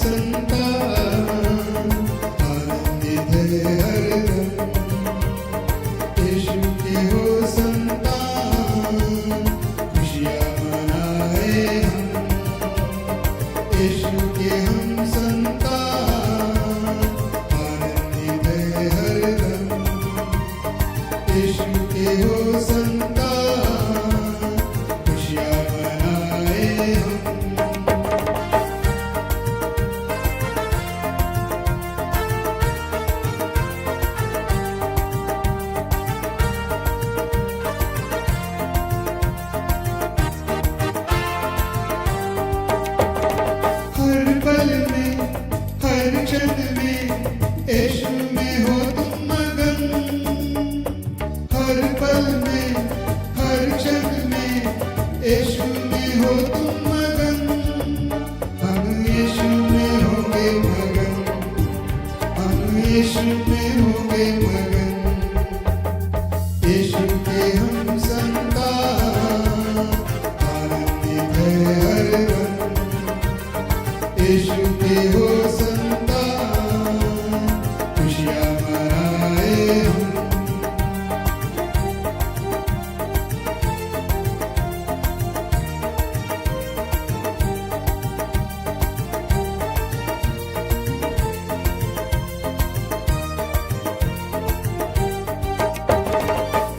संतान आनंदित है हरदम। यीशु की हो संतान खुशियाँ मनाए हम। यीशु के हम संतान आनंदित है हरदम। यीशु के हो संतान खुशियाँ मनाए हम। हर पल में हर क्षण में यीशु में हो तुम मगन। हर पल में हर क्षण में यीशु में हो तुम मगन। हम यीशु में होंगे मगन। हम यीशु में होंगे मगन। यीशु के हम संतान आनंदित है हरदम। यीशु के हो संतान खुशियाँ मनाए हम।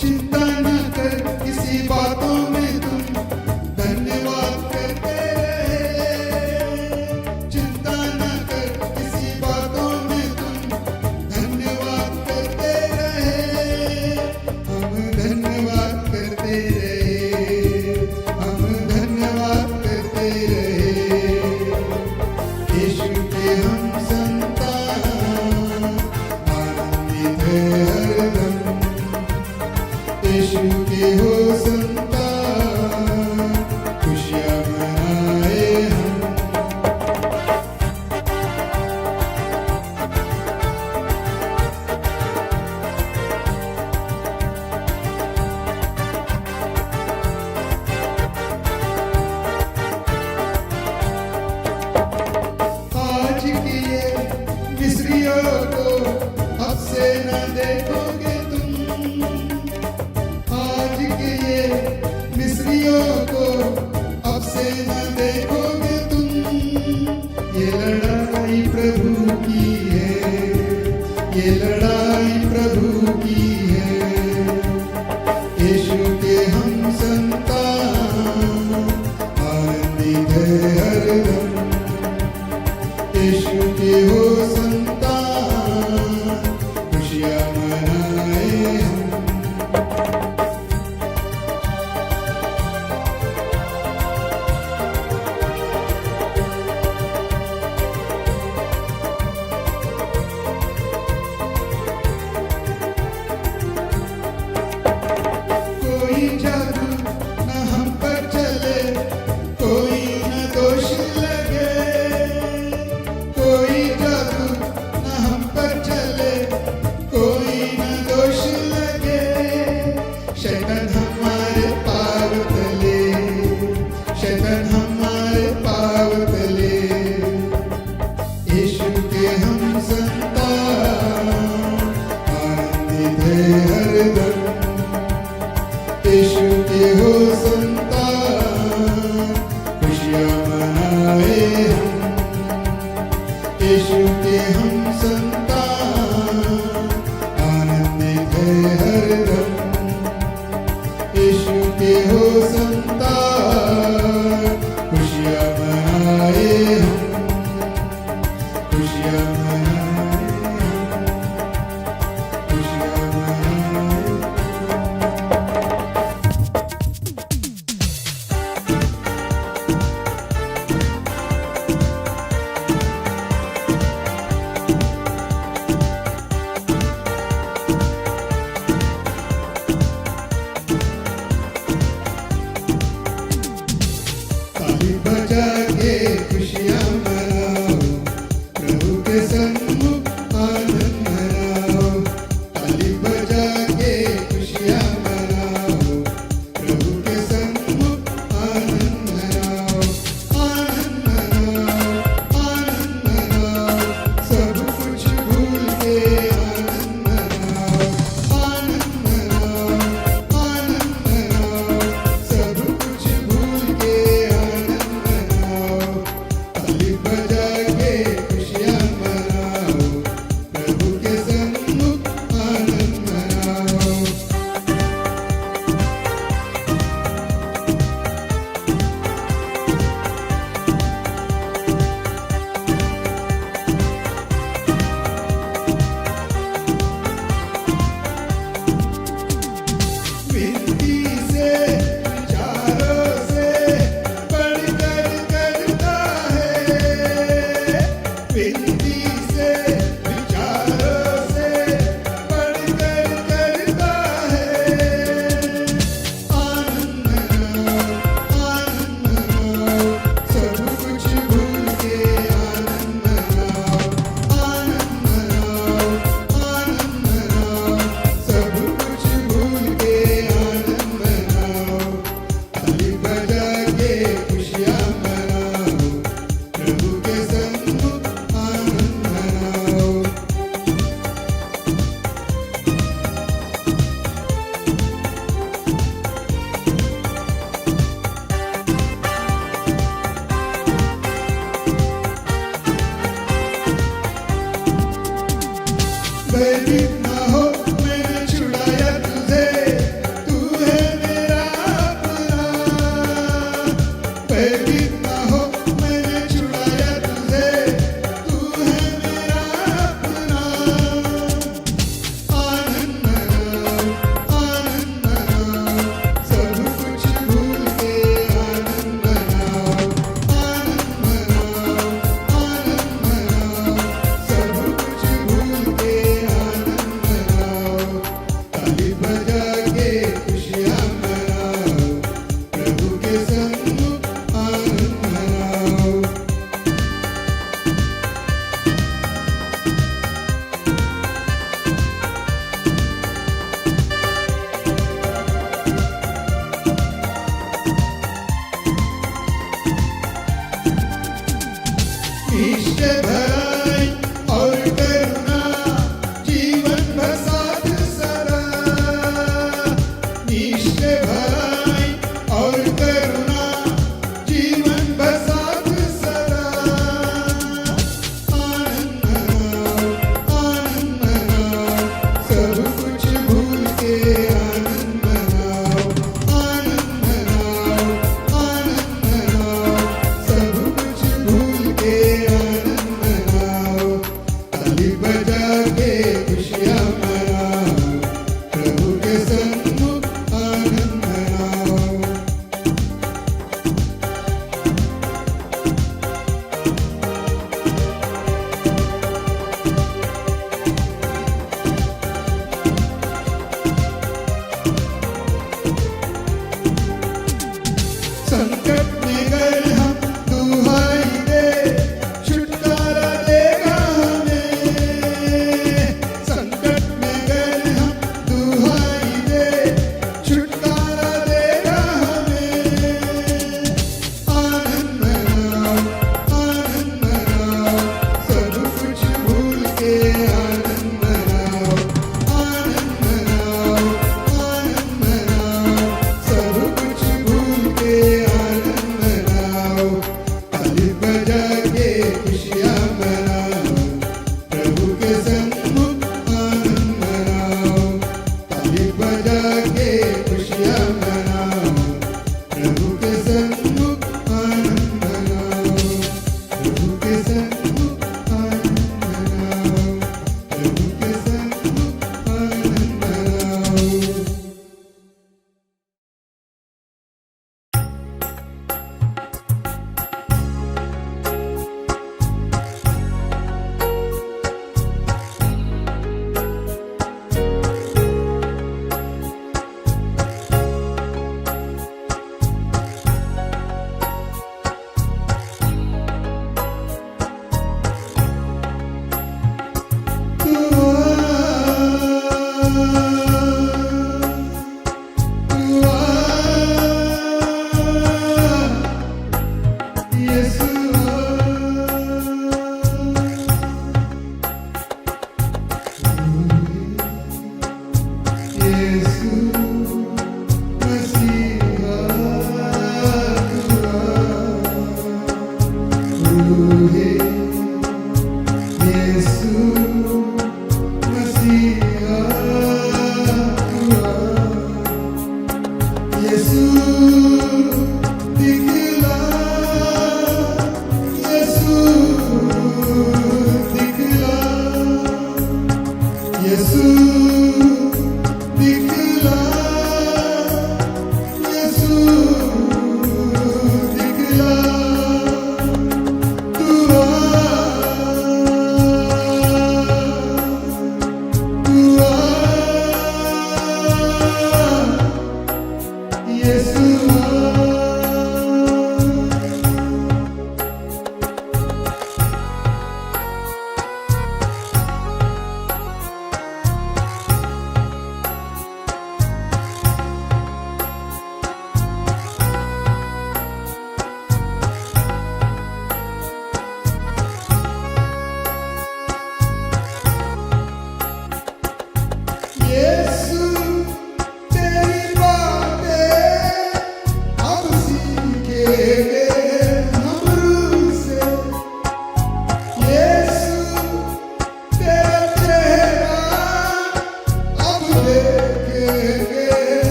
चिंता न कर किसी बातों में तुम धन्यवाद करते रहे। चिंता न कर किसी बातों में तुम धन्यवाद करते रहे। हम धन्यवाद करते रहे। हम धन्यवाद करते रहे। यीशु के हम संतान आनंदित है हरदम। यीशु के हो संतान खुशियाँ मनाए हम। आज किए मिस्रियों को अब से न देखोगे तुम। आज के ये मिस्रियों को अब से न देखोगे तुम। ये लड़ाई प्रभु की है। ये लड़ाई प्रभु की है। यीशु के हम संतान आनंदित है हरदम। यीशु के हो संतान खुशियाँ मनाए हम। कोई जादू न हम पर चले। कोई न दोष लगे। कोई जादू न हम पर चले। कोई न दोष लगे। शैतान हमारे पाँव तले। शैतान हमारे पाँव तले। यीशु के हम संतान आनंदित है हरदम। यीशु के हो संतान खुशियाँ मनाए हम। यीशु के हम संतान आनंदित है हरदम। यीशु के हो संतान खुशियाँ मनाए हम। खुशियाँ मनाए हम। खुशियाँ मनाए। विनती से विचारों से बढ़कर करता है। आनंद मनाओ, सब कुछ भूल के आनंद मनाओ। आनंद मनाओ, सब कुछ भूल के आनंद मनाओ। ताली बजा के खुशियाँ मनाओ, प्रभु के सन्मुख आनंद मनाओ। भयभीत ना हो, मैंने छुड़ाया तुझे, तू है मेरा अपना। भयभीत ना हो, मैंने छुड़ाया तुझे, तू है मेरा अपना। आनंद मनाओ, सब कुछ भूल के आनंद मनाओ। आनंद मनाओ, सब कुछ भूल के आनंद मनाओ। ताली बजा के खुशियाँ मनाओ, प्रभु के सन्मुख आनंद मनाओ। निश्चय भलाई और करुणा जीवन भर साथ सदा। निश्चय भलाई और करुणा जीवन भर साथ सदा। आनंद मनाओ, सब कुछ भूल के आनंद मनाओ। आनंद मनाओ, सब कुछ भूल के आनंद मनाओ।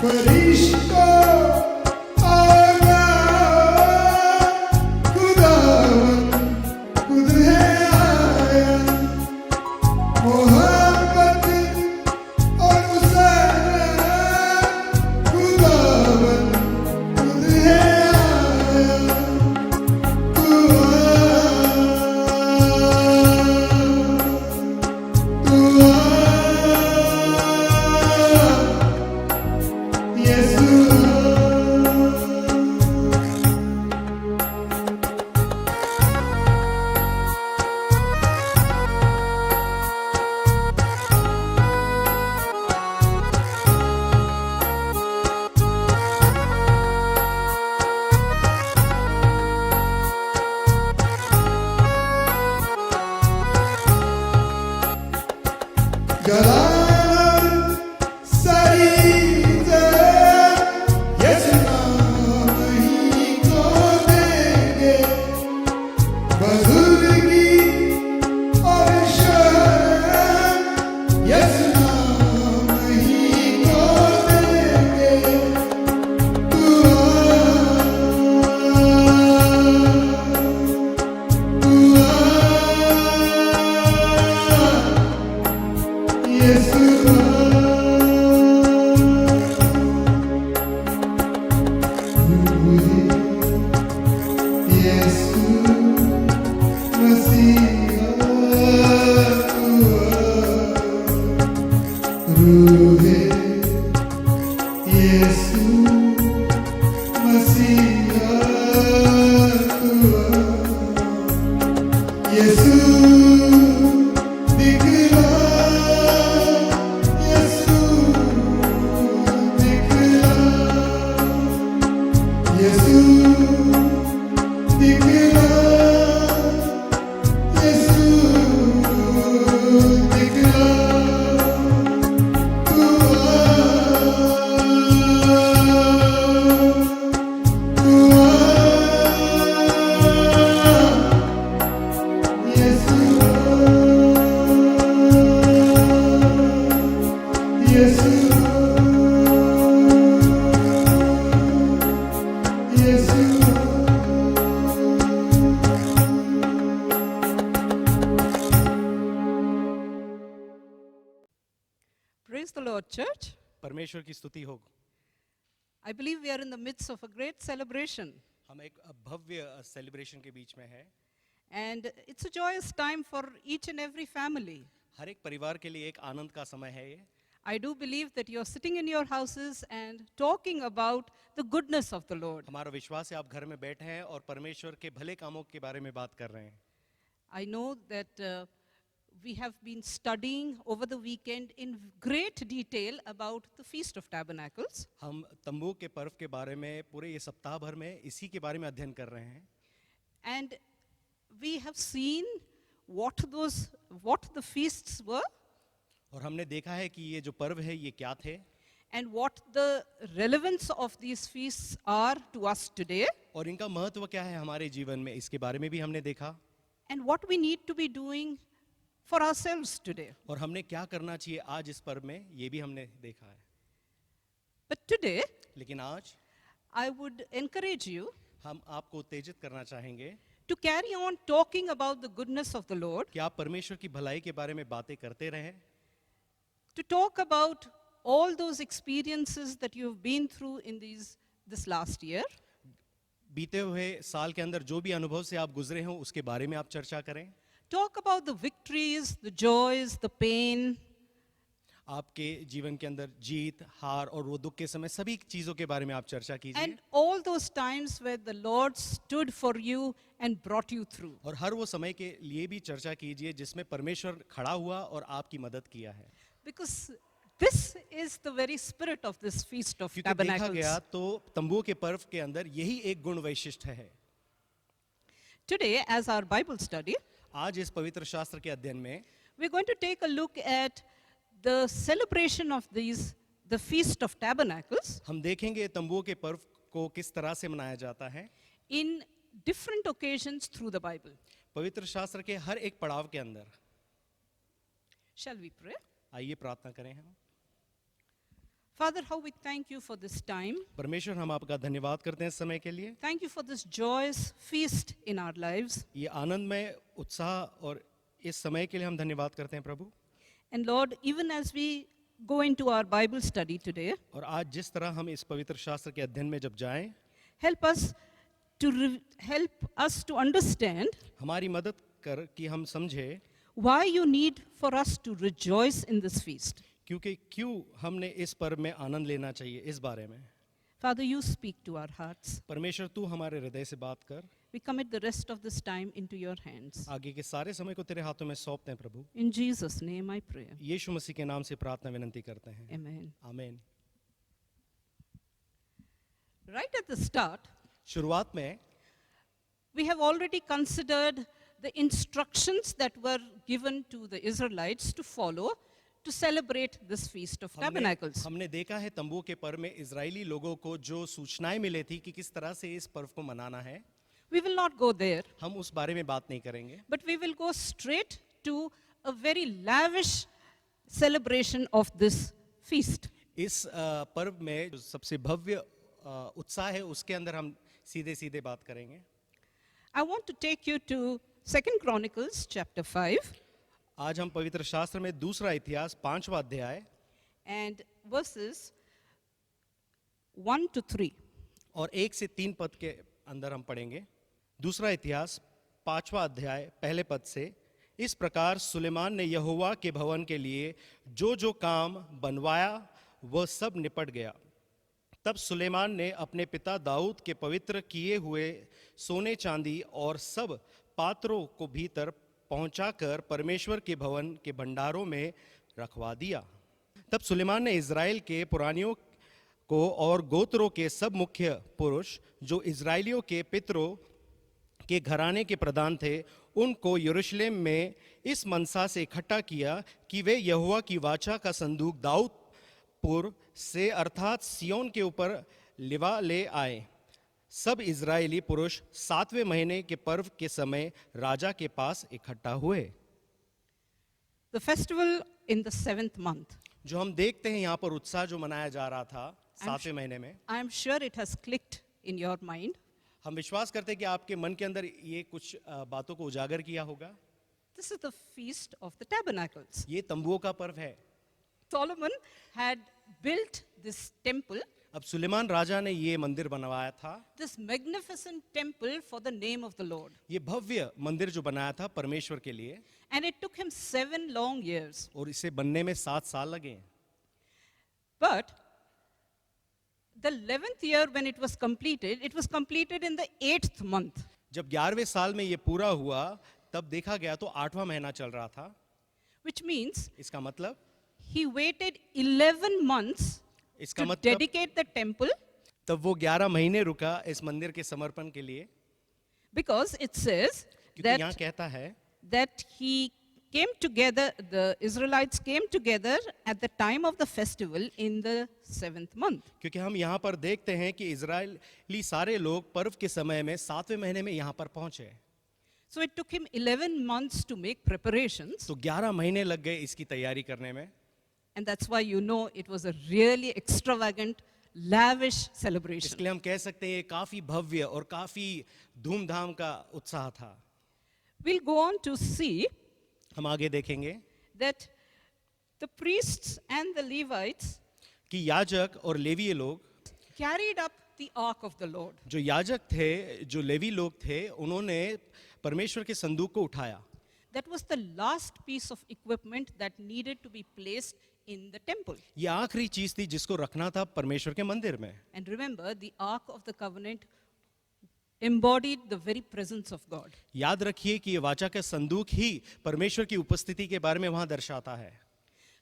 फरिश्तों आगा खुदावन खुद है आया मोहब्बत और मुसर्रत खुदावन खुद है आया तू आ Praise the Lord, church. परमेश्वर की स्तुति हो। I believe we are in the midst of a great celebration. हम एक भव्य सेलिब्रेशन के बीच में है। And it's a joyous time for each and every family. हर एक परिवार के लिए एक आनंद का समय है ये। I do believe that you're sitting in your houses and talking about the goodness of the Lord. हमारा विश्वास है आप घर में बैठे हैं और परमेश्वर के भले कामों के बारे में बात कर रहे हैं। I know that we have been studying over the weekend in great detail about the Feast of Tabernacles. हम तंबू के पर्व के बारे में पूरे ये सप्ताह भर में इसी के बारे में अध्ययन कर रहे हैं। And we have seen what the feasts were. और हमने देखा है कि ये जो पर्व है ये क्या थे। And what the relevance of these feasts are to us today. और इनका महत्व क्या है हमारे जीवन में, इसके बारे में भी हमने देखा। And what we need to be doing for ourselves today. और हमने क्या करना चाहिए आज इस पर्व में, ये भी हमने देखा है। But today, लेकिन आज I would encourage you हम आपको उत्तेजित करना चाहेंगे to carry on talking about the goodness of the Lord, कि आप परमेश्वर की भलाई के बारे में बातें करते रहें, to talk about all those experiences that you've been through in this last year, बीते हुए साल के अंदर जो भी अनुभव से आप गुजरे हों उसके बारे में आप चर्चा करें। talk about the victories, the joys, the pain, आपके जीवन के अंदर जीत, हार और वो दुख के समय सभी चीजों के बारे में आप चर्चा कीजिए। and all those times where the Lord stood for you and brought you through. और हर वो समय के लिए भी चर्चा कीजिए जिसमें परमेश्वर खड़ा हुआ और आपकी मदद किया है। Because this is the very spirit of this Feast of क्योंकि देखा Tabernacles. गया तो तंबू के पर्व के अंदर यही एक गुण वैशिष्ट है। Today, as our Bible study, आज इस पवित्र शास्त्र के अध्ययन में we're going to take a look at the celebration of the Feast of Tabernacles हम देखेंगे तंबू के पर्व को किस तरह से मनाया जाता है in different occasions through the Bible. पवित्र शास्त्र के हर एक पड़ाव के अंदर। Shall we pray? आइए प्रार्थना करें हम। Father, how we thank you for this time. परमेश्वर हम आपका धन्यवाद करते हैं इस समय के लिए। Thank you for this joyous feast in our lives. ये आनंदमय उत्साह और इस समय के लिए हम धन्यवाद करते हैं प्रभु। And Lord, even as we go into our Bible study today, और आज जिस तरह हम इस पवित्र शास्त्र के अध्ययन में जब जाएं, help us to understand हमारी मदद कर कि हम समझे why you need for us to rejoice in this feast. क्योंकि क्यों हमने इस पर्व में आनंद लेना चाहिए इस बारे में। Father, you speak to our hearts. परमेश्वर तू हमारे हृदय से बात कर। We commit the rest of this time into your hands. आगे के सारे समय को तेरे हाथों में सौंपते हैं प्रभु। In Jesus' name I pray. यीशु मसीह के नाम से प्रार्थना विनंती करते हैं। Amen. आमीन। Right at the start, शुरुआत में we have already considered the instructions that were given to the Israelites to follow to celebrate this Feast of Tabernacles. हमने देखा है तंबू के पर्व में इजरायली लोगों को जो सूचनाएं मिली थी कि किस तरह से इस पर्व को मनाना है। We will not go there, हम उस बारे में बात नहीं करेंगे, but we will go straight to a very lavish celebration of this feast. इस पर्व में जो सबसे भव्य उत्साह है उसके अंदर हम सीधे सीधे बात करेंगे। I want to take you to 2 Chronicles chapter 5 आज हम पवित्र शास्त्र में दूसरा इतिहास 5वां अध्याय and verses 1 to 3. और 1 से 3 पद के अंदर हम पढ़ेंगे। दूसरा इतिहास 5वां अध्याय पहले पद से, इस प्रकार सुलेमान ने यहोवा के भवन के लिए जो जो काम बनवाया वह सब निपट गया। तब सुलेमान ने अपने पिता दाऊद के पवित्र किए हुए सोने चांदी और सब पात्रों को भीतर पहुंचाकर परमेश्वर के भवन के भंडारों में रखवा दिया। तब सुलेमान ने इज़राइल के पुरानियों को और गोत्रों के सब मुख्य पुरुष जो इज़राइलियों के पितरों के घराने के प्रधान थे, उनको यरूशलेम में इस मनसा से इकट्ठा किया कि वे यहोवा की वाचा का संदूक दाऊदपुर से अर्थात सिय्योन के ऊपर लिवा ले आए। सब इज़राइली पुरुष 7वें महीने के पर्व के समय राजा के पास इकट्ठा हुए। The festival in the 7th month. जो हम देखते हैं यहाँ पर उत्साह जो मनाया जा रहा था 7वें महीने में, I am sure it has clicked in your mind. हम विश्वास करते हैं कि आपके मन के अंदर ये कुछ बातों को उजागर किया होगा। This is the Feast of the Tabernacles. ये तंबुओं का पर्व है। Solomon had built this temple, अब सुलेमान राजा ने ये मंदिर बनवाया था, this magnificent temple for the name of the Lord. ये भव्य मंदिर जो बनाया था परमेश्वर के लिए, And it took him 7 long years. और इसे बनने में 7 साल लगे। But the 11th year when it was completed in the 8th month. जब 11वें साल में ये पूरा हुआ तब देखा गया तो 8वां महीना चल रहा था। Which means इसका मतलब he waited 11 months इसका to मतलब dedicate the temple, तब वो 11 महीने रुका इस मंदिर के समर्पण के लिए, because it says क्योंकि यहाँ that, कहता है that he came together, the Israelites came together at the time of the festival in the 7th month. क्योंकि हम यहाँ पर देखते हैं कि इजरायली सारे लोग पर्व के समय में 7वें महीने में यहाँ पर पहुंचे। So it took him 11 months to make preparations, तो 11 महीने लग गए इसकी तैयारी करने में, and that's why you know it was a really extravagant, lavish celebration. इसलिए हम कह सकते हैं ये काफी भव्य और काफी धूमधाम का उत्साह था। We'll go on to see हम आगे देखेंगे that the priests and the Levites कि याजक और लेवीय लोग, carried up the ark of the Lord. जो याजक थे, जो लेवी लोग थे, उन्होंने परमेश्वर के संदूक को उठाया। That was the last piece of equipment that needed to be placed in the temple. ये आखिरी चीज थी जिसको रखना था परमेश्वर के मंदिर में। And remember, the ark of the covenant embodied the very presence of God. याद रखिए कि ये वाचा का संदूक ही परमेश्वर की उपस्थिति के बारे में वहां दर्शाता है।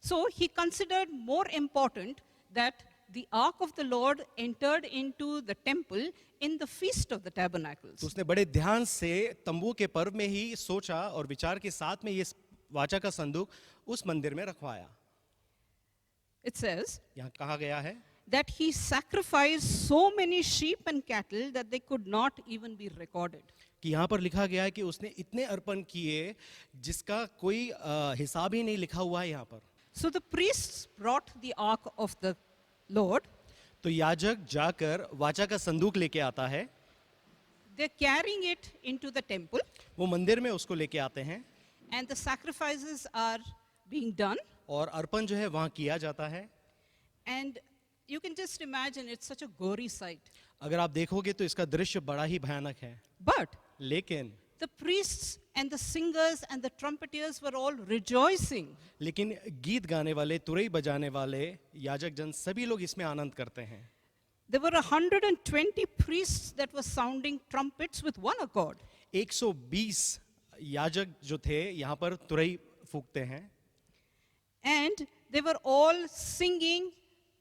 So he considered more important that the ark of the Lord entered into the temple in the Feast of the तो Tabernacles. उसने बड़े ध्यान से तंबू के पर्व में ही सोचा और विचार के साथ में ये वाचा का संदूक उस मंदिर में रखवाया। It says यहाँ कहा गया है that he sacrificed so many sheep and cattle that they could not even be recorded. कि यहाँ पर लिखा गया है कि उसने इतने अर्पण किए जिसका कोई हिसाब ही नहीं लिखा हुआ है यहाँ पर। So the priests brought the ark of the Lord. तो याजक जाकर वाचा का संदूक लेके आता है, They're carrying it into the temple, वो मंदिर में उसको लेके आते हैं and the sacrifices are being done. और अर्पण जो है वहाँ किया जाता है। And you can just imagine it's such a gory sight. अगर आप देखोगे तो इसका दृश्य बड़ा ही भयानक है, But लेकिन the priests and the singers and the trumpeters were all rejoicing. लेकिन गीत गाने वाले, तुरई बजाने वाले, याजक जन सभी लोग इसमें आनंद करते हैं। There were 120 priests that were sounding trumpets with one accord. 120 याजक जो थे यहाँ पर तुरई फूकते हैं And they were all singing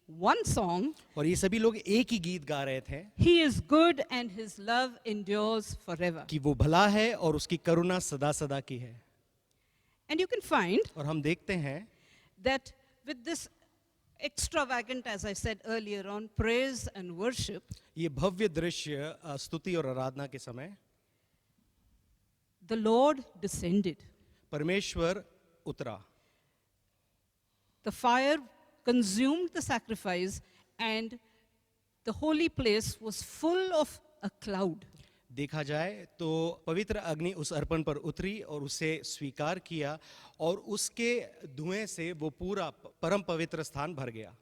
one song. और ये सभी लोग एक ही गीत गा रहे थे He is good and his love endures forever. कि वो भला है और उसकी करुणा सदा सदा की है। And you can find और हम देखते हैं that with this extravagant, as I said earlier on, praise and worship, ये भव्य दृश्य स्तुति और आराधना के समय the Lord descended. परमेश्वर उतरा, The fire consumed the sacrifice, and the holy place was full of a cloud. देखा जाए तो पवित्र अग्नि उस अर्पण पर उतरी और उसे स्वीकार किया और उसके धुएं से वो पूरा परम पवित्र स्थान भर गया।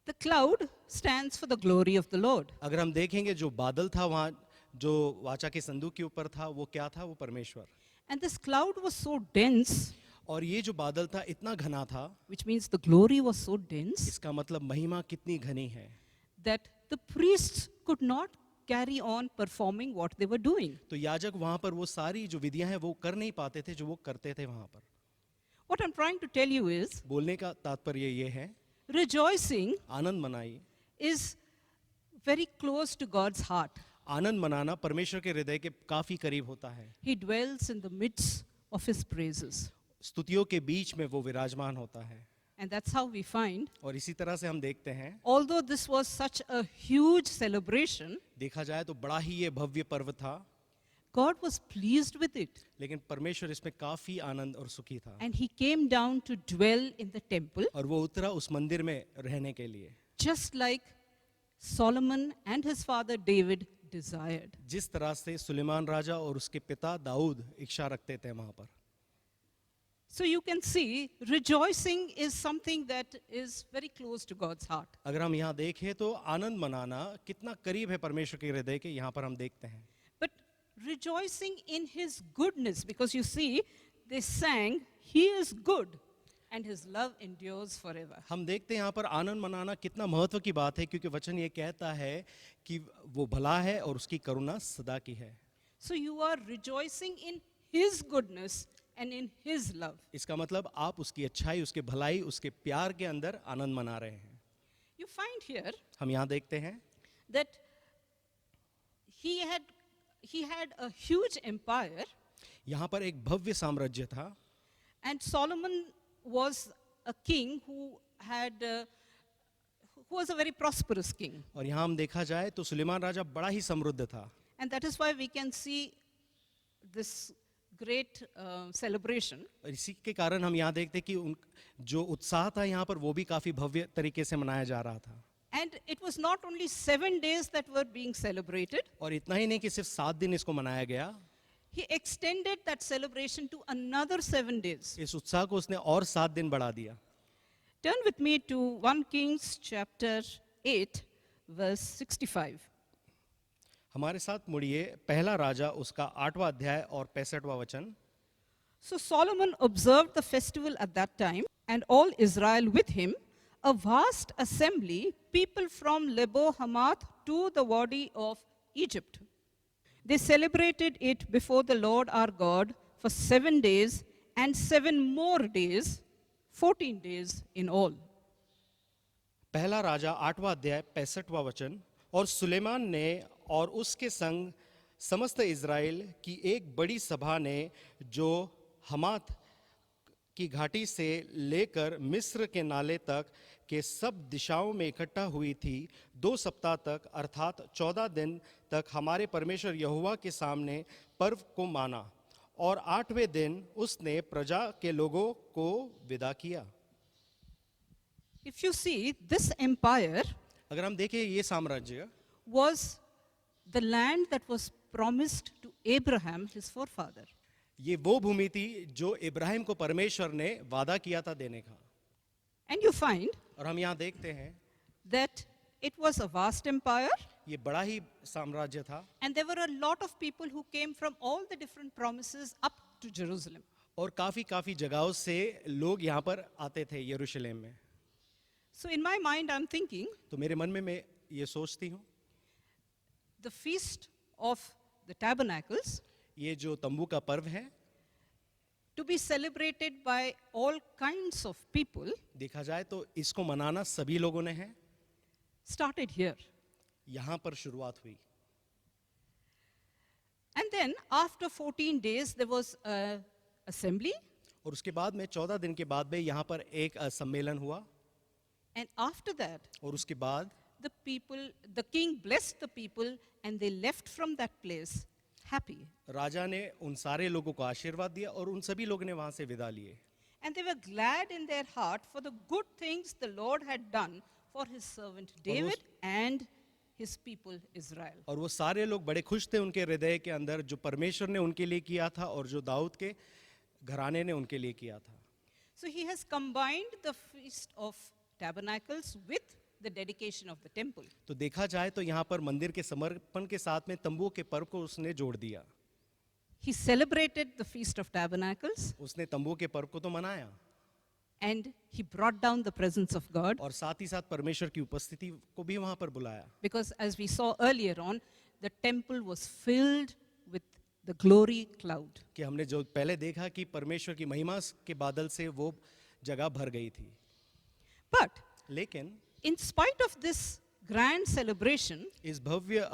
The cloud stands for the glory of the Lord. अगर हम देखेंगे जो बादल था वहाँ जो वाचा के संदूक के ऊपर था वो क्या था? वो परमेश्वर। And this cloud was so dense, और ये जो बादल था इतना घना था, which means the glory was so dense, इसका मतलब महिमा कितनी घनी है that the priests could not carry on performing what they were doing. तो याजक वहाँ पर वो सारी जो विधियां हैं वो कर नहीं पाते थे जो वो करते थे वहाँ पर। What I'm trying to tell you is, बोलने का तात्पर्य ये है, rejoicing आनंद मनाई। is very close to God's heart. आनंद मनाना परमेश्वर के हृदय के काफी करीब होता है। He dwells in the midst of his praises. स्तुतियों के बीच में वो विराजमान होता है And that's how we find, और इसी तरह से हम देखते हैं, although this was such a huge celebration, देखा जाए तो बड़ा ही ये भव्य पर्व था, God was pleased with it. लेकिन परमेश्वर इसमें काफी आनंद और सुखी था And he came down to dwell in the temple, और वो उतरा उस मंदिर में रहने के लिए, just like Solomon and his father David desired. जिस तरह से सुलेमान राजा और उसके पिता दाऊद इच्छा रखते थे वहां पर। So you can see, rejoicing is something that is very close to God's heart. अगर हम यहाँ देखें तो आनंद मनाना कितना करीब है परमेश्वर के हृदय के, यहाँ पर हम देखते हैं। But rejoicing in his goodness, because you see, they sang, he is good and his love endures forever. हम देखते हैं यहाँ पर आनंद मनाना कितना महत्व की बात है, क्योंकि वचन ये कहता है कि वो भला है और उसकी करुणा सदा की है। So you are rejoicing in his goodness and in his love. इसका मतलब आप उसकी अच्छाई, उसके भलाई, उसके प्यार के अंदर आनंद मना रहे हैं। You find here हम यहाँ देखते हैं that he had a huge empire, यहाँ पर एक भव्य साम्राज्य था and Solomon was a king who was a very prosperous king. और यहाँ हम देखा जाए तो सुलेमान राजा बड़ा ही समृद्ध था And that is why we can see this great celebration. और इसी के कारण हम यहाँ देखते हैं कि जो उत्साह था यहाँ पर वो भी काफी भव्य तरीके से मनाया जा रहा था। And it was not only 7 days that were being celebrated, और इतना ही नहीं कि सिर्फ 7 दिन इसको मनाया गया, he extended that celebration to another 7 days. इस उत्साह को उसने और 7 दिन बढ़ा दिया। Turn with me to 1 Kings chapter 8, verse 65. हमारे साथ मुड़िए पहला राजा उसका 8वां अध्याय और 65वां वचन। So Solomon observed the festival at that time, and all Israel with him, a vast assembly, people from Lebo Hamath to the Wadi of Egypt. They celebrated it before the Lord our God for 7 days, and 7 more days, 14 days in all. पहला राजा 8वां अध्याय 65वां वचन। और सुलेमान ने और उसके संग समस्त Israel की एक बड़ी सभा ने जो हमात की घाटी से लेकर मिस्र के नाले तक के सब दिशाओं में इकट्ठा हुई थी, 2 सप्ताह तक अर्थात 14 दिन तक हमारे परमेश्वर यहोवा के सामने पर्व को माना, और 8वें दिन उसने प्रजा के लोगों को विदा किया। If you see, this empire अगर हम देखें ये साम्राज्य was the land that was promised to Abraham, his forefather. ये वो भूमि थी जो इब्राहिम को परमेश्वर ने वादा किया था देने का। And you find और हम यहाँ देखते हैं that it was a vast empire, ये बड़ा ही साम्राज्य था and there were a lot of people who came from all the different promises up to Jerusalem. और काफी जगहों से लोग यहाँ पर आते थे यरूशलेम में। So in my mind, I'm thinking तो मेरे मन में मैं ये सोचती हूँ the feast of the tabernacles ये जो तंबू का पर्व है to be celebrated by all kinds of people देखा जाए तो इसको मनाना सभी लोगों ने है, started here. यहाँ पर शुरुआत हुई। And then after 14 days, there was a assembly. और उसके बाद में 14 दिन के बाद में यहाँ पर एक सम्मेलन हुआ। And after that, और उसके बाद the king blessed the people and they left from that place happy. राजा ने उन सारे लोगों को आशीर्वाद दिया और उन सभी लोगों ने वहां से विदा लिए। And they were glad in their heart for the good things the Lord had done for his servant David and his people Israel. और वो सारे लोग बड़े खुश थे उनके हृदय के अंदर जो परमेश्वर ने उनके लिए किया था और जो दाऊद के घराने ने उनके लिए किया था। So he has combined the feast of tabernacles with the dedication of the temple. तो देखा जाए तो यहाँ पर मंदिर के समर्पण के साथ में तंबू के पर्व को उसने जोड़ दिया। He celebrated the feast of tabernacles उसने तंबू के पर्व को तो मनाया and he brought down the presence of God, और साथ ही साथ परमेश्वर की उपस्थिति को भी वहां पर बुलाया। because as we saw earlier on, the temple was filled with the glory cloud. कि हमने जो पहले देखा कि परमेश्वर की महिमा के बादल से वो जगह भर गई थी। But लेकिन in spite of this grand celebration, इस भव्य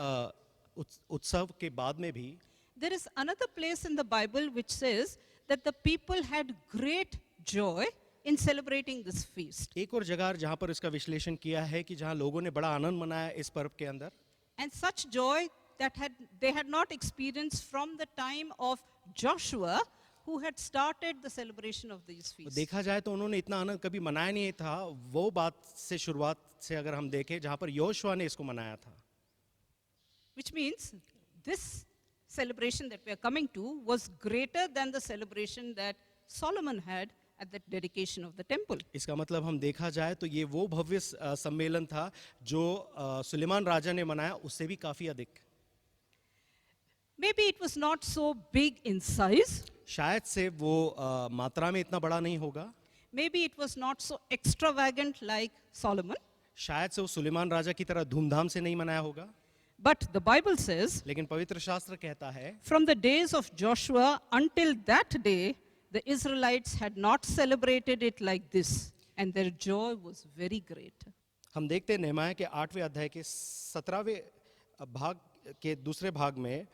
उत्सव के बाद में भी there is another place in the Bible which says that the people had great joy in celebrating this feast. एक और जगह जहां पर इसका विश्लेषण किया है कि जहां लोगों ने बड़ा आनंद मनाया इस पर्व के अंदर, And such joy that they had not experienced from the time of Joshua, who had started the celebration of these तो feasts. देखा जाए तो उन्होंने इतना आनंद कभी मनाया नहीं था। वो बात से शुरुआत से अगर हम देखें जहां पर योशुआ ने इसको मनाया था, Which means this celebration that we are coming to was greater than the celebration that Solomon had at the dedication of the temple. इसका मतलब हम देखा जाए तो ये वो भव्य सम्मेलन था जो सुलेमान राजा ने मनाया उससे भी काफी अधिक। Maybe it was not so big in size. शायद से वो मात्रा में इतना बड़ा नहीं होगा, Maybe it was not so extravagant like Solomon. शायद से वो सुलेमान राजा की तरह धूमधाम से नहीं मनाया होगा, But the Bible says, लेकिन पवित्र शास्त्र कहता है from the days of Joshua until that day, the Israelites had not celebrated it like this, and their joy was very great. हम देखते हैं नेहमाया के 8वें अध्याय के 17वें भाग के दूसरे भाग में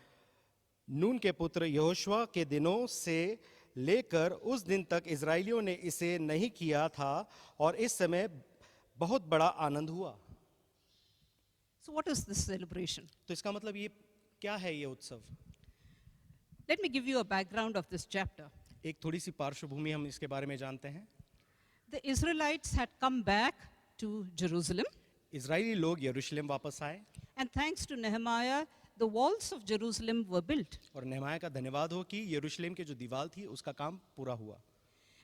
नून के पुत्र यहोशुआ के दिनों से लेकर उस दिन तक इजरायलियों ने इसे नहीं किया था और इस समय बहुत बड़ा आनंद हुआ। So what is this celebration? तो इसका मतलब ये क्या है ये उत्सव? Let me give you a background of this chapter. एक थोड़ी सी पार्श्वभूमि हम इसके बारे में जानते हैं। The Israelites had come back to Jerusalem, Israeli लोग यरूशलेम वापस आए and thanks to Nehemiah, the walls of Jerusalem were built. और नेहमाया का धन्यवाद हो कि यरूशलेम के जो दीवार थी उसका काम पूरा हुआ।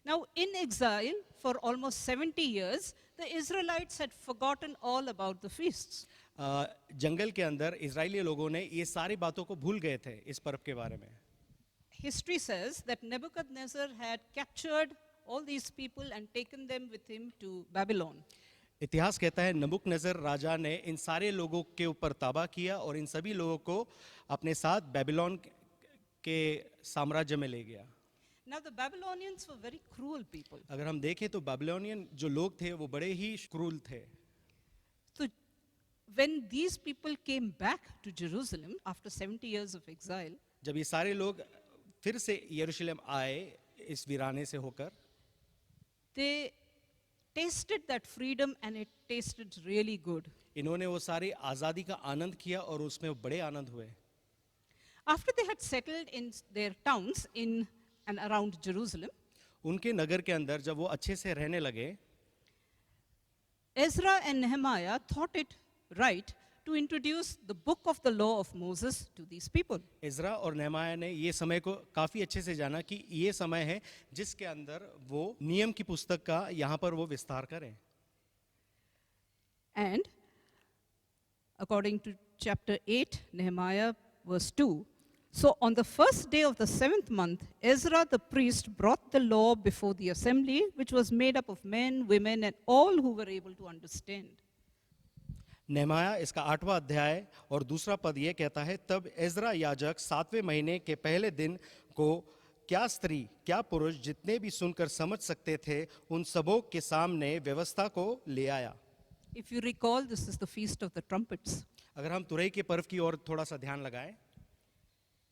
Now, in exile for almost 70 years, the Israelites had forgotten all about the feasts. जंगल के अंदर इजरायली लोगों ने ये सारी बातों को भूल गए थे इस पर्व के बारे में। History says that Nebuchadnezzar had captured all these people and taken them with him to Babylon. इतिहास कहता है नबुकदनेस्सर राजा ने इन सारे लोगों के ऊपर ताबा किया और इन सभी लोगों को अपने साथ बेबीलोन के साम्राज्य में ले गया। Now the Babylonians were very cruel people. अगर हम देखें तो बेबीलोनियन जो लोग थे वो बड़े ही क्रूर थे। So when these people came back to Jerusalem after 70 years of exile, जब ये सारे लोग फिर से यरूशलेम आए इस वीराने से होकर, they tasted that freedom and it tasted really good. इन्होंने वो सारी आज़ादी का आनंद किया और उसमें वो बड़े आनंद हुए। After they had settled in their towns in and around Jerusalem, उनके नगर के अंदर जब वो अच्छे से रहने लगे, Ezra and Nehemiah thought it right to introduce the book of the law of Moses to these people. इज़रा और नेहमाया ने ये समय को काफ़ी अच्छे से जाना कि ये समय है जिसके अंदर वो नियम की पुस्तक का यहाँ पर वो विस्तार करें. And according to chapter 8, Nehemiah, verse 2, so on the first day of the 7th month, Ezra the priest brought the law before the assembly, which was made up of men, women, and all who were able to understand. नेहमाया इसका 8वां अध्याय और दूसरा पद ये कहता है, तब Ezra याजक 7वें महीने के पहले दिन को क्या स्त्री क्या पुरुष जितने भी सुनकर समझ सकते थे उन सबों के सामने व्यवस्था को ले आया. If you recall, this is the Feast of the Trumpets. अगर हम तुरई के पर्व की ओर थोड़ा सा ध्यान लगाएं,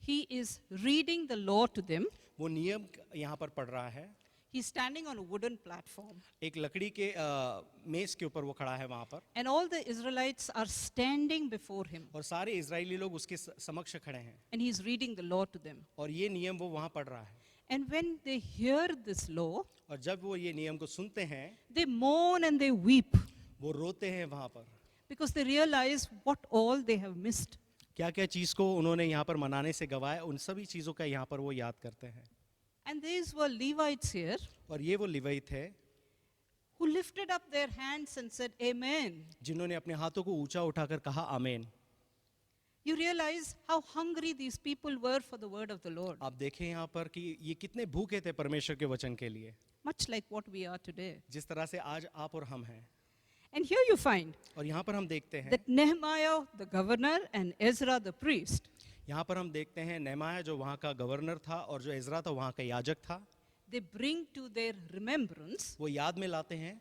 He is reading the law to them. वो नियम यहाँ पर पढ़ रहा है. He's standing on a wooden platform. एक लकड़ी के मेज के ऊपर वो खड़ा है वहाँ पर, And all the Israelites are standing before him. और सारे इजरायली लोग उसके समक्ष खड़े हैं And he's reading the law to them. और ये नियम वो वहाँ पढ़ रहा है. And when they hear this law, और जब वो ये नियम को सुनते हैं they mourn and they weep वो रोते हैं वहाँ पर. because they realize what all they have missed. क्या क्या चीज़ को उन्होंने यहाँ पर मनाने से गवाया, उन सभी चीज़ों का यहाँ पर वो याद करते हैं. And these were Levites here और ये वो लिवई थे who lifted up their hands and said, Amen. जिन्होंने अपने हाथों को ऊंचा उठाकर कहा आमीन. You realize how hungry these people were for the word of the Lord, आप देखें यहाँ पर कि ये कितने भूखे थे परमेश्वर के वचन के लिए, much like what we are today. जिस तरह से आज आप और हम हैं. And here you find और यहाँ पर हम देखते हैं, that Nehemiah, the governor, and Ezra, the priest, यहाँ पर हम देखते हैं नेहमाया जो वहाँ का गवर्नर था और जो इज़रा था वहाँ का याजक था, they bring to their remembrance वो याद में लाते हैं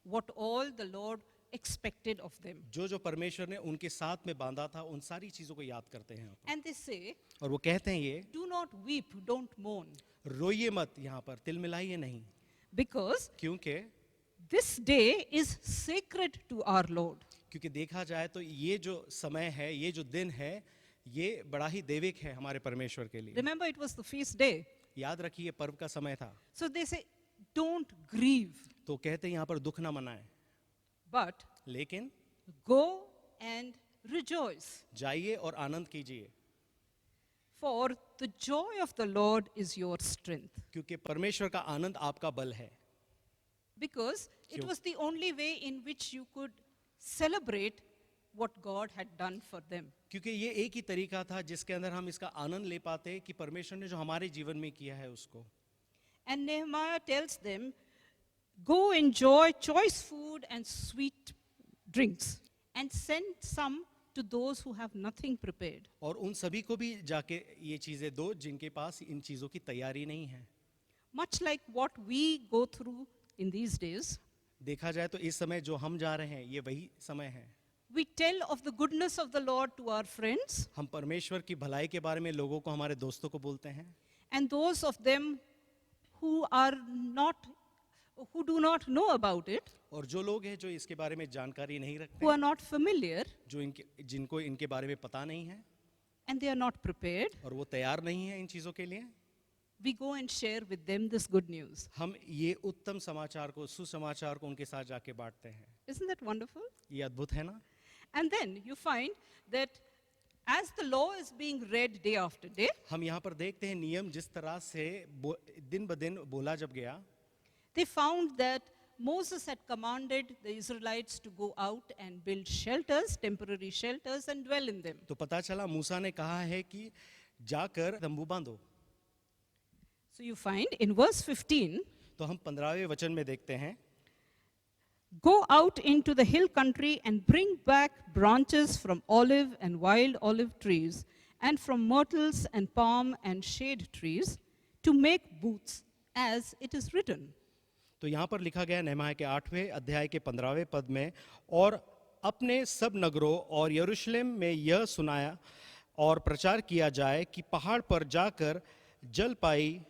what all the Lord expected of them. जो जो परमेश्वर ने उनके साथ में बांधा था, उन सारी चीज़ों को याद करते हैं यहाँ And they say, पर. और वो कहते हैं ये, do not weep, don't mourn, रोइए मत, यहाँ पर तिल मिलाइए नहीं, because क्योंकि this day is sacred to our Lord. क्योंकि देखा जाए तो ये जो समय है, ये जो दिन है, ये बड़ा ही दैविक है हमारे परमेश्वर के लिए. Remember, it was the feast day. याद रखिए पर्व का समय था. So they say, don't grieve, तो कहते हैं यहाँ पर दुख ना मनाएं, but लेकिन go and rejoice. जाइए और आनंद कीजिए, For the joy of the Lord is your strength. क्योंकि परमेश्वर का आनंद आपका बल है. Because it Sure. was the only way in which you could celebrate what God had done for them. क्योंकि ये एक ही तरीका था जिसके अंदर हम इसका आनंद ले पाते कि परमेश्वर ने जो हमारे जीवन में किया है उसको. And Nehemiah tells them, go enjoy choice food and sweet drinks, and send some to those who have nothing prepared. और उन सभी को भी जाके ये चीज़ें दो जिनके पास इन चीज़ों की तैयारी नहीं है. Much like what we go through in these days, देखा जाए तो इस समय जो हम जा रहे हैं ये वही समय है. we tell of the goodness of the Lord to our friends, हम परमेश्वर की भलाई के बारे में लोगों को, हमारे दोस्तों को बोलते हैं, and those of them who do not know about it, और जो लोग हैं जो इसके बारे में जानकारी नहीं who रखते, are not familiar, जिनको इनके बारे में पता नहीं है and they are not prepared, और वो तैयार नहीं है इन चीज़ों के लिए, we go and share with them this good news. हम ये उत्तम समाचार को, सुसमाचार को उनके साथ जाके बांटते हैं. Isn't that wonderful? ये अद्भुत है ना. And then you find that as the law is being read day after day, हम यहाँ पर देखते हैं नियम जिस तरह से दिन ब दिन बोला जब गया, they found that Moses had commanded the Israelites to go out and build shelters, temporary shelters, and dwell in them. तो पता चला मूसा ने कहा है कि जाकर तंबू बांधो. So you find in verse 15, तो हम 15वें वचन में देखते हैं, go out into the hill country and bring back branches from olive and wild olive trees, and from myrtles and palm and shade trees, to make booths, as it is written. तो यहाँ पर लिखा गया नेहमाया के 8वें अध्याय के 15वें पद में, और अपने सब नगरों और यरूशलेम में यह सुनाया और प्रचार किया जाए कि पहाड़ पर जाकर जलपाई,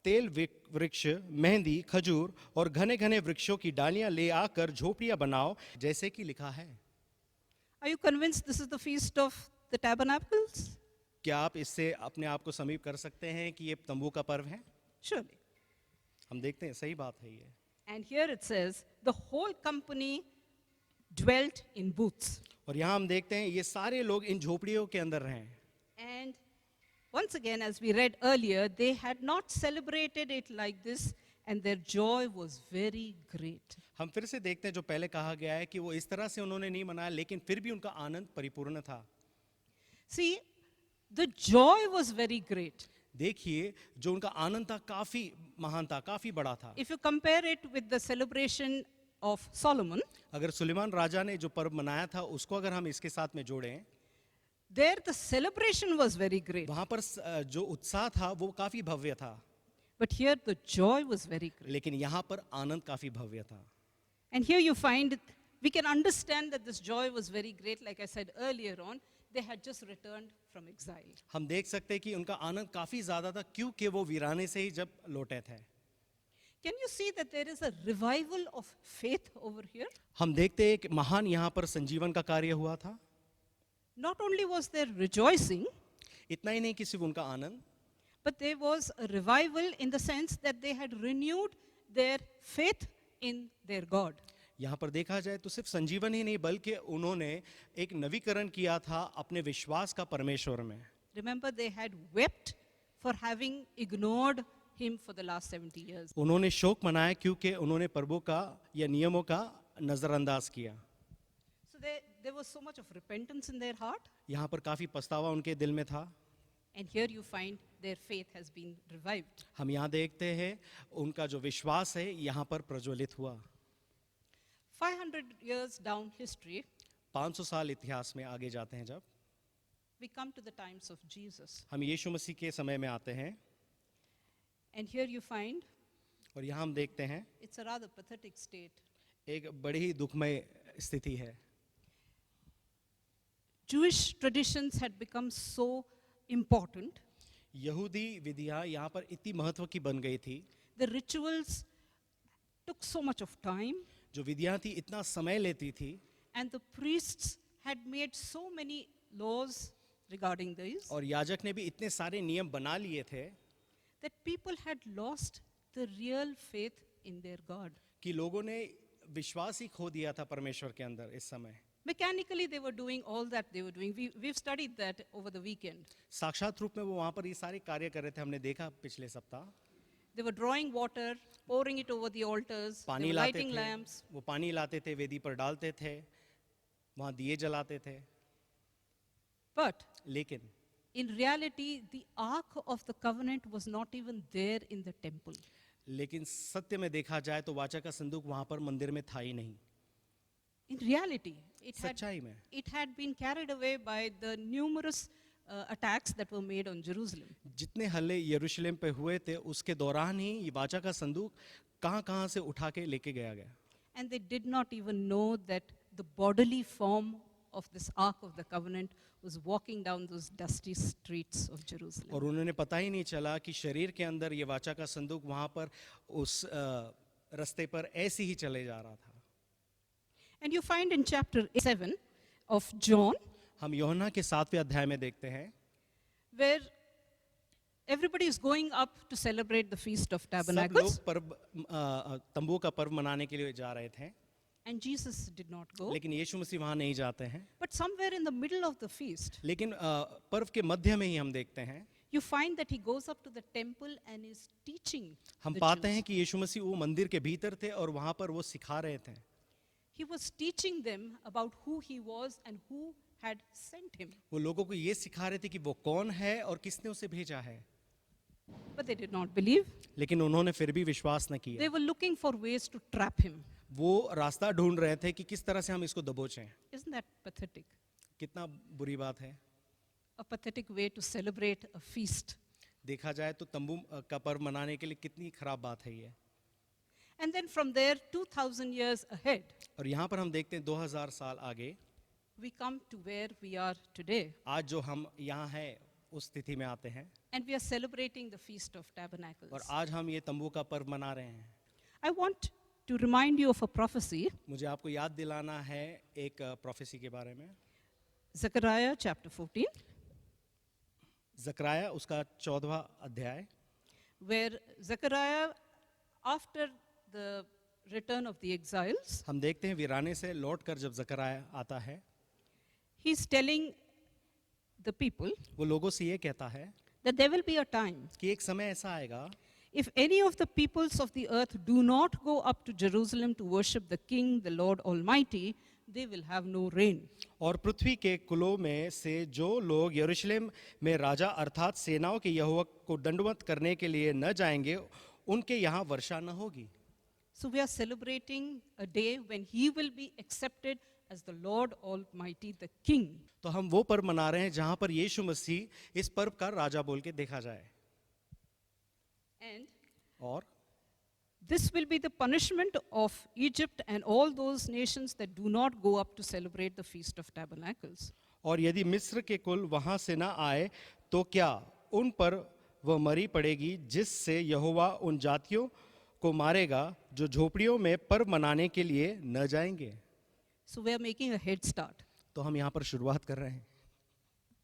तेल वृक्ष, मेहंदी, खजूर और घने घने वृक्षों की डालियां ले आकर झोपड़ियां बनाओ, जैसे कि लिखा है. Are you convinced this is the feast of the tabernacles? क्या आप इससे अपने आप को समीप कर सकते हैं कि ये तंबू का पर्व है? Surely. हम देखते हैं, सही बात है ये. And here it says, the whole company dwelt in booths. और यहाँ हम देखते हैं ये सारे लोग इन झोपड़ियों के अंदर रहे हैं. And once again, as we read earlier, they had not celebrated it like this, and their joy was very great. हम फिर से देखते हैं जो पहले कहा गया है कि वो इस तरह से उन्होंने नहीं मनाया, लेकिन फिर भी उनका आनंद परिपूर्ण था. See, the joy was very great. देखिए जो उनका आनंद था काफी महान था, काफी बड़ा था. If you compare it with the celebration of Solomon, अगर सुलेमान राजा ने जो पर्व मनाया था उसको अगर हम इसके साथ में जोड़ें, there the celebration was very great. वहां पर जो उत्साह था वो काफी भव्य था, But here the joy was very great. लेकिन यहाँ पर आनंद काफी भव्य था. And here you find, we can understand that this joy was very great. Like I said earlier on, they had just returned from exile. हम देख सकते हैं कि उनका आनंद काफी ज्यादा था क्योंकि वो वीराने से ही जब लौटे थे. Can you see that there is a revival of faith over here? हम देखते हैं कि महान यहाँ पर संजीवन का कार्य हुआ था. Not only was there rejoicing, इतना ही नहीं कि सिर्फ उनका आनंद, but there was a revival in the sense that they had renewed their faith in their God. यहाँ पर देखा जाए तो सिर्फ संजीवन ही नहीं बल्कि उन्होंने एक नवीकरण किया था अपने विश्वास का परमेश्वर में. Remember, they had wept for having ignored him for the last 70 years. उन्होंने शोक मनाया क्योंकि उन्होंने प्रभु का या नियमों का नजरअंदाज किया. So there was so much of repentance in their heart, यहाँ पर काफी पछतावा उनके दिल में था. and here you find their faith has been revived. हम यहाँ देखते हैं उनका जो विश्वास है यहाँ पर प्रज्वलित हुआ. 500 years down history, 500 साल इतिहास में आगे जाते हैं, जब we come to the times of Jesus. हम यीशु मसीह के समय में आते हैं And here you find और यहाँ हम देखते हैं it's a rather pathetic state. एक बड़ी ही दुखमय स्थिति है. Jewish traditions had become so important. यहूदी विधियाँ यहाँ पर इतनी महत्व की बन गई थी. The rituals took so much of time, जो विधियाँ थी इतना समय लेती थी and the priests had made so many laws regarding these और याजक ने भी इतने सारे नियम बना लिए थे that people had lost the real faith in their God. कि लोगों ने विश्वास ही खो दिया था परमेश्वर के अंदर. इस समय Mechanically, they were doing all that they were doing. We've studied that over the weekend. साक्षात रूप में वो वहाँ पर ये सारे कार्य कर रहे थे. हमने देखा पिछले सप्ताह. They were drawing water, pouring it over the altars, they पानी were लाते lighting थे, lamps. वो पानी लाते थे, वेदी पर डालते थे, वहाँ दिए जलाते थे. But लेकिन in reality, the Ark of the Covenant was not even there in the temple. लेकिन सत्य में देखा जाए तो वाचा का संदूक वहाँ पर मंदिर में था ही नहीं. In reality, सच्चाई में it had been carried away by the numerous attacks that were made on Jerusalem. जितने हल्ले यरूशलेम पे हुए थे उसके दौरान ही ये वाचा का संदूक कहाँ से उठा के लेके गया गया. And they did not even know that the bodily form of this Ark of the Covenant was walking down those dusty streets of Jerusalem. और उन्होंने पता ही नहीं चला कि शरीर के अंदर ये वाचा का संदूक वहाँ पर उस रास्ते पर ऐसे ही चले जा रहा था. And you find in chapter 7 of John, हम यूहन्ना के 7वें अध्याय में देखते हैं where everybody is going up to celebrate the Feast of सब Tabernacles, लोग पर्व तंबू का पर्व मनाने के लिए जा रहे थे, and Jesus did not go. लेकिन यीशु मसीह वहाँ नहीं जाते हैं. But somewhere in the middle of the feast, लेकिन पर्व के मध्य में ही हम देखते हैं you find that he goes up to the temple and is teaching हम the पाते Jews. हैं कि यीशु मसीह वो मंदिर के भीतर थे और वहाँ पर वो सिखा रहे थे. He was teaching them about who he was and who had sent him. वो लोगों को ये सिखा रहे थे कि वो कौन है और किसने उसे भेजा है. But they did not believe. लेकिन उन्होंने फिर भी विश्वास न किया. They were looking for ways to trap him. वो रास्ता ढूंढ रहे थे कि किस तरह से हम इसको दबोचें. Isn't that pathetic? कितना बुरी बात है. A pathetic way to celebrate a feast. देखा जाए तो तंबू का पर्व मनाने के लिए कितनी खराब बात है ये. And then from there, 2,000 years ahead, और यहाँ पर हम देखते हैं 2000 साल आगे we come to where we are today. आज जो हम यहाँ हैं उस स्थिति में आते हैं And we are celebrating the Feast of Tabernacles. और आज हम ये तंबू का पर्व मना रहे हैं. I want to remind you of a prophecy, मुझे आपको याद दिलाना है एक प्रोफेसी के बारे में. Zechariah chapter 14, जकराया उसका 14वां अध्याय where Zechariah, after the return of the exiles, हम देखते हैं वीराने से लौटकर जब जकरयाह आता है, he's telling the people वो लोगों से ये कहता है that there will be a time कि एक समय ऐसा आएगा if any of the peoples of the earth do not go up to Jerusalem to worship the King, the Lord Almighty, they will have no rain. और पृथ्वी के कुलों में से जो लोग यरूशलेम में राजा अर्थात सेनाओं के यहोवा को दंडवत करने के लिए न जाएंगे, उनके यहाँ वर्षा न होगी। So we are celebrating a day when he will be accepted as the Lord Almighty, the King. तो हम वो पर्व मना रहे हैं जहां पर यीशु मसीह इस पर्व का राजा बोल के देखा जाए। And और this will be the punishment of Egypt and all those nations that do not go up to celebrate the Feast of Tabernacles. और यदि मिस्र के कुल वहां से ना आए तो क्या उन पर वह मरी पड़ेगी, जिससे यहोवा उन जातियों को मारेगा जो झोपड़ियों में पर्व मनाने के लिए न जाएंगे। So we are making a head start. तो हम यहाँ पर शुरुआत कर रहे हैं।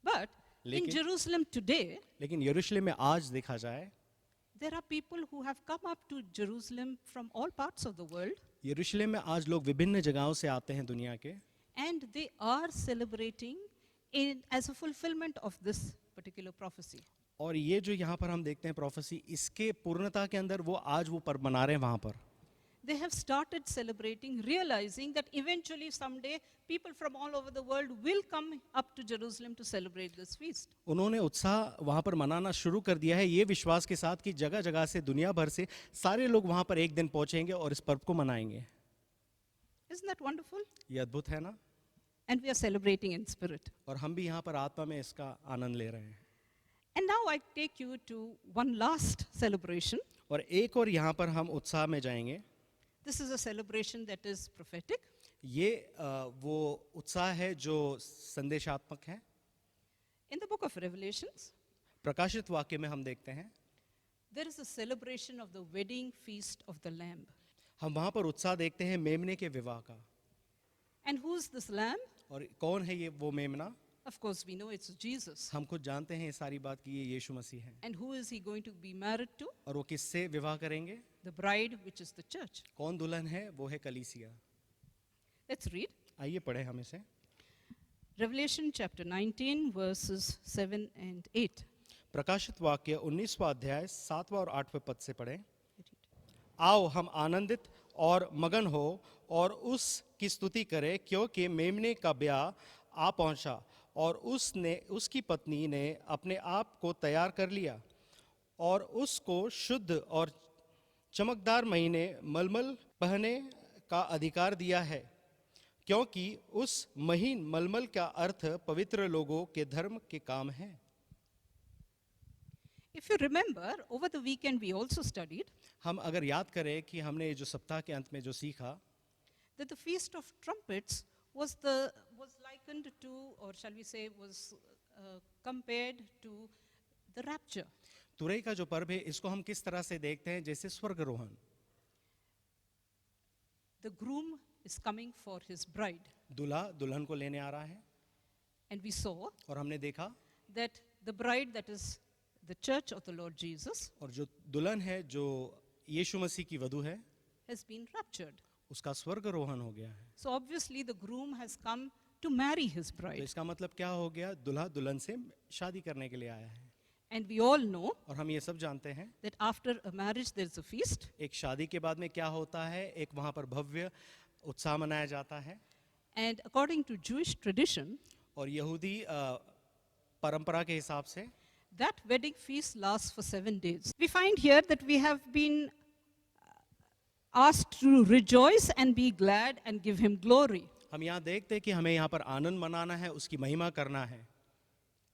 But in लेकिन- Jerusalem today, लेकिन यरूशलेम में आज देखा जाए, there are people who have come up to Jerusalem from all parts of the world, यरूशलेम में आज लोग विभिन्न जगहों से आते हैं दुनिया के, and they are celebrating as a fulfillment of this particular prophecy. और ये जो यहाँ पर हम देखते हैं प्रोफेसी, इसके पूर्णता के अंदर वो आज वो पर्व मना रहे हैं वहाँ पर। They have started celebrating, realizing that eventually someday people from all over the world will come up to Jerusalem to celebrate this feast. उन्होंने उत्साह वहाँ पर मनाना शुरू कर दिया है, ये विश्वास के साथ कि जगह जगह से दुनिया भर से सारे लोग वहाँ पर एक दिन पहुँचेंगे और इस पर्व को मनाएंगे। Isn't that wonderful? ये अद्भुत है ना? And we are celebrating in spirit. और हम भी यहाँ पर आत्मा में इसका आनंद ले रहे हैं। And now I take you to one last celebration. और एक और यहाँ पर हम उत्साह में जाएंगे। This is a celebration that is prophetic. ये वो उत्साह है जो संदेशात्मक है। In the book of Revelations, प्रकाशित वाक्य में हम देखते हैं, there is a celebration of the wedding feast of the Lamb. हम वहाँ पर उत्साह देखते हैं मेमने के विवाह का। And who's this Lamb? और कौन है ये वो मेमना? Of course, we know it's Jesus. हम खुद जानते हैं ये सारी बात कि ये यीशु मसीह है। And who is he going to be married to? और वो किससे विवाह करेंगे? The bride, which is the church. कौन दुल्हन है? वो है कलीसिया। Let's read. आइए पढ़े हम इसे। Revelation chapter 19, verses 7 and 8. प्रकाशित वाक्य 19वां अध्याय 7वां और 8वें पद से पढ़ें। आओ हम आनंदित और मगन हो और उसकी स्तुति करें, क्योंकि मेमने का ब्याह आ पहुंचा और उसकी पत्नी ने अपने आप को तैयार कर लिया और उसको शुद्ध और चमकदार महीने मलमल पहने का अधिकार दिया है, क्योंकि उस महीन मलमल का अर्थ पवित्र लोगों के धर्म के काम है। If you remember, over the weekend we also studied हम अगर याद करें कि हमने जो सप्ताह के अंत में जो सीखा, that the Feast of Trumpets was likened to, or shall we say, was compared to the rapture. तुरई का जो पर्व है इसको हम किस तरह से देखते हैं? जैसे स्वर्गारोहण। The groom is coming for his bride, दूल्हा दुल्हन को लेने आ रहा है and we saw और हमने देखा that the bride, that is the church of the Lord Jesus, और जो दुल्हन है जो यीशु मसीह की वधू है has been raptured. उसका स्वर्गारोहण हो गया है। So obviously the groom has come to marry his तो bride. इसका मतलब क्या हो गया? दूल्हा दुल्हन से शादी करने के लिए आया है। And we all know और हम ये सब जानते हैं that after a marriage there is a feast, एक शादी के बाद में क्या होता है, एक वहाँ पर भव्य उत्साह मनाया जाता है। and according to Jewish tradition, और यहूदी परंपरा के हिसाब से that wedding feast lasts for 7 days. We find here that we have been asked to rejoice and be glad and give him glory. हम यहाँ देखते हैं कि हमें यहाँ पर आनंद मनाना है, उसकी महिमा करना है।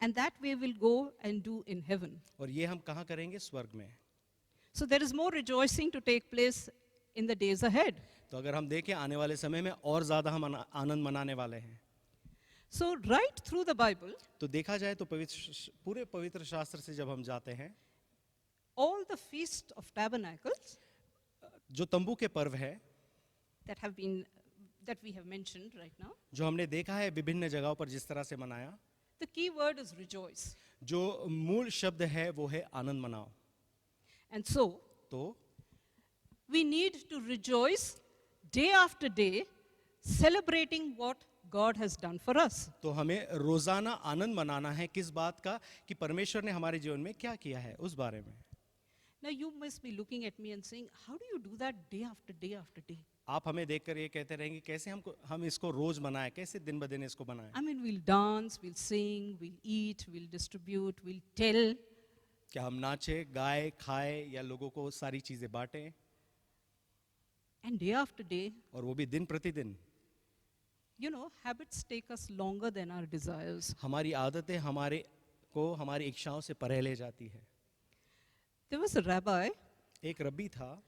And that we will go and do in heaven. और ये हम कहाँ करेंगे? स्वर्ग में। So there is more rejoicing to take place in the days ahead. तो अगर हम देखें आने वाले समय में और ज़्यादा हम आनंद मनाने वाले हैं। So right through the Bible, तो देखा जाए तो पूरे पवित्र शास्त्र से जब हम जाते हैं, all the feast of tabernacles जो तंबू के पर्व है that we have mentioned right now, जो हमने देखा है विभिन्न जगहों पर जिस तरह से मनाया, the key word is rejoice. जो मूल शब्द है वो है आनंद मनाओ। And so तो We need to rejoice day after day, celebrating what God has done for us. तो हमें रोजाना आनंद मनाना है किस बात का कि परमेश्वर ने हमारे जीवन में क्या किया है उस बारे में। Now you must be looking at me and saying, how do you do that day after day after day? आप हमें देखकर ये कहते रहेंगे कैसे हम इसको रोज बनाएं, कैसे दिन ब दिन इसको बनाएं। I mean, we'll dance, we'll sing, we'll eat, we'll distribute, we'll tell. क्या हम नाचे, गाए, खाए या लोगों को सारी चीजें बांटें, And day after day, और वो भी दिन प्रतिदिन। you know, habits take us longer than our desires. हमारी आदतें हमारी इच्छाओं से परे ले जाती है। There was a rabbi एक रब्बी था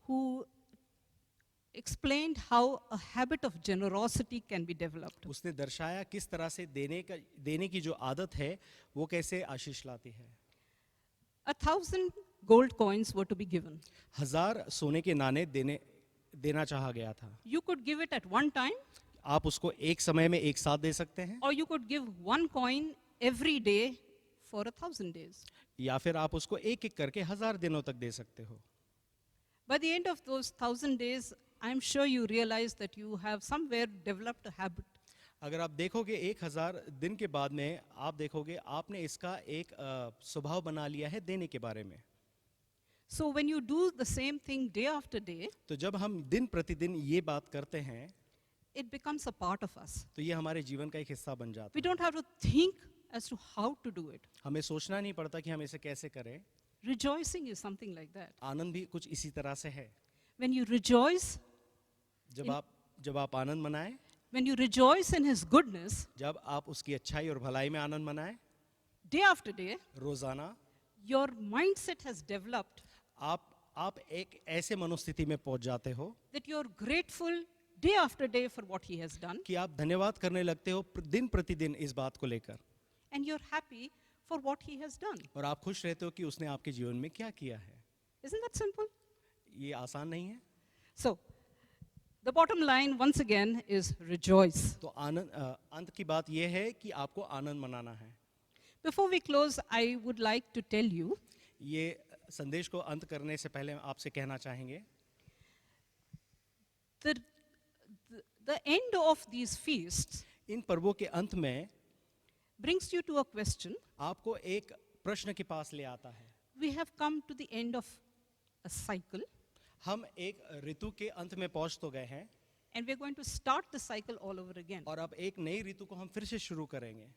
who explained how a habit of generosity can be developed. उसने दर्शाया किस तरह से देने की जो आदत है वो कैसे आशीष लाती है। 1,000 gold coins were to be given. 1000 सोने के नाणे देना चाहा गया था। You could give it at one time, आप उसको एक समय में एक साथ दे सकते हैं, or you could give one coin every day for 1,000 days. या फिर आप उसको एक एक करके 1000 दिनों तक दे सकते हो। By the end of those 1,000 days, I'm sure you realize that you have somewhere developed a habit. अगर आप देखोगे 1000 दिन के बाद में आप देखोगे आपने इसका एक स्वभाव बना लिया है देने के बारे में। So when you do the same thing day after day, तो जब हम दिन प्रतिदिन ये बात करते हैं it becomes a part of us. तो ये हमारे जीवन का एक हिस्सा बन जाता We है। don't have to think as to how to do it. हमें सोचना नहीं पड़ता कि हम इसे कैसे करें। Rejoicing is something like that. आनंद भी कुछ इसी तरह से है। When you rejoice, जब आप आनंद मनाएं, when you rejoice in His goodness, जब आप उसकी अच्छाई और भलाई में आनंद मनाएं, day after day, रोजाना your mindset has developed आप एक ऐसे मनोस्थिति में पहुंच जाते हो that you're grateful day after day for what He has done, कि आप धन्यवाद करने लगते हो दिन प्रतिदिन इस बात को लेकर, and you're happy for what He has done. और आप खुश रहते हो कि उसने आपके जीवन में क्या किया है। Isn't that simple? ये आसान नहीं है। So, the bottom line once again is rejoice. तो अंत की बात यह है कि आपको आनंद मनाना है। Before we close, I would like to tell you ये संदेश को अंत करने से पहले आपसे कहना चाहेंगे the end of these feasts इन पर्वों के अंत में brings you to a question. आपको एक प्रश्न के पास ले आता है। We have come to the end of a cycle, हम एक ऋतु के अंत में पहुंच तो गए हैं and we're going to start the cycle all over again. और अब एक नई ऋतु को हम फिर से शुरू करेंगे।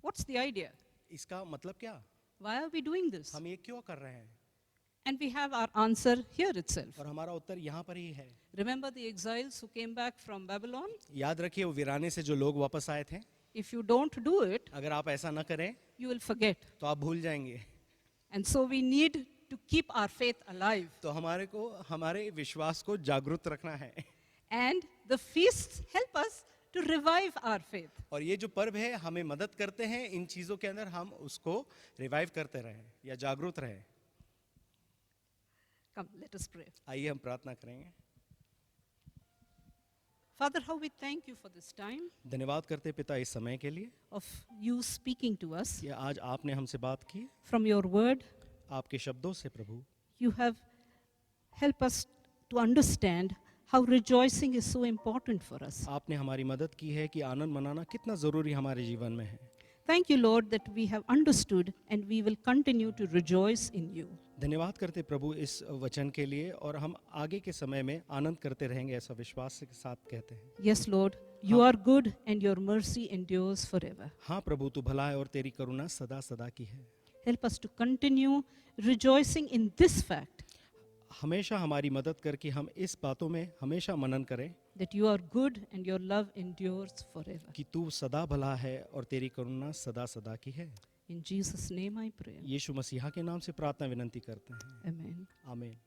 What's the idea? इसका मतलब क्या? Why are we doing this? हम ये क्यों कर रहे हैं? And we have our answer here itself. और हमारा उत्तर यहाँ पर ही है। Remember the exiles who came back from Babylon? याद रखिए वो वीराने से जो लोग वापस आए थे, If you don't do it, अगर आप ऐसा न करें you will forget. तो आप भूल जाएंगे। And so we need to keep our faith alive. तो हमारे विश्वास को जागरूक रखना है। And the feasts help us to revive our faith. और ये जो पर्व है हमें मदद करते हैं इन चीजों के अंदर हम उसको रिवाइव करते रहें या जागरूक रहें। Come, let us pray. आइए हम प्रार्थना करेंगे। Father, how we thank you for this time धन्यवाद करते पिता इस समय के लिए of you speaking to us कि आज आपने हमसे बात की from your word. आपके शब्दों से प्रभु। You have helped us to understand how rejoicing is so important for us. आपने हमारी मदद की है कि आनंद मनाना कितना जरूरी हमारे जीवन में है। Thank you, Lord, that we have understood and we will continue to rejoice in you. धन्यवाद करते प्रभु इस वचन के लिए और हम आगे के समय में आनंद करते रहेंगे ऐसा विश्वास के साथ कहते हैं। Yes, Lord, you are good and your mercy endures forever. हाँ प्रभु तू भला है और तेरी करुणा सदा सदा की है। Help us to continue rejoicing in this fact हमेशा हमारी मदद करके हम इस बातों में हमेशा मनन करें that you are good and your love endures forever. कि तू सदा भला है और तेरी करुणा सदा सदा की है। In Jesus' name I pray. यीशु मसीहा के नाम से प्रार्थना विनंती करते हैं। Amen. आमीन।